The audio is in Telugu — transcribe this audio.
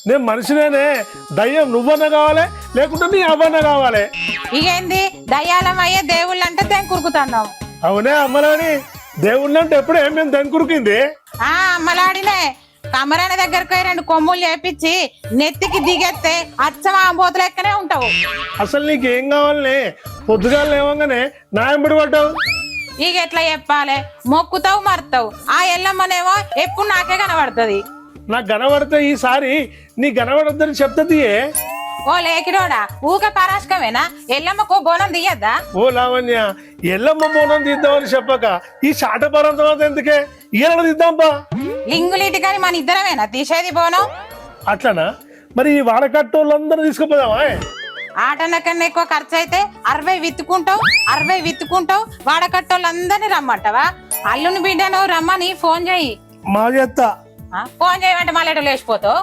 నేను మనిషినేనే, దయ్యం నువ్వన్నా కావాలి లేకుంటే నీ అవ్వన్నా కావాలి. ఇగేంది దయ్యాలం అయ్యే దేవుళ్ళు అంటే తెంకురుకుతున్నాం. అవునే అమ్మలాడి, దేవుళ్ళు అంటే ఎప్పుడు ఏం మేము దెంకురికింది. అమ్మలాడినే కమరాని దగ్గరకు పోయి 2 కొమ్ములు చేపించి నెత్తికి దిగెత్తే అచ్చం ఆ బోతులు ఎక్కనే ఉంటావు. అసలు నీకేం కావాలనే? పొద్దుగాలు లేవంగానే నా ఎంబడి పడ్డావు. ఇక ఎట్లా చెప్పాలి, మొక్కుతావు మరుతావు. ఆ ఎల్లమ్మనేమో ఎప్పుడు నాకే కనబడుతుంది. నాకు కనబడితే ఈసారి నీ కనబడద్దని చెప్తుంది. ఓ లేకిడోడా, ఊక పరాశకమేనా? ఎల్లమ్మకు బోనం తీయద్దా? ఓ లావణ్య, ఎల్లమ్మ మోనం తీద్దామని చెప్పక ఈ చాటపరం తర్వాత ఎందుకే ఈయన తీద్దాంపా. లింగులీటి కానీ మన ఇద్దరమేనా తీసేది బోనం? అట్లనా? మరి ఈ వాడకట్టోళ్ళందరూ తీసుకుపోదామా? ఆటన కన్నా ఎక్కువ ఖర్చు అయితే 60 విత్తుకుంటావు. వాడకట్టోళ్ళందరినీ రమ్మంటావా? అల్లుని బిడ్డను రమ్మని ఫోన్ చేయి. మా చేత్తా. ఫోన్ చేయమంటే మళ్ళీ లేచిపోతావు.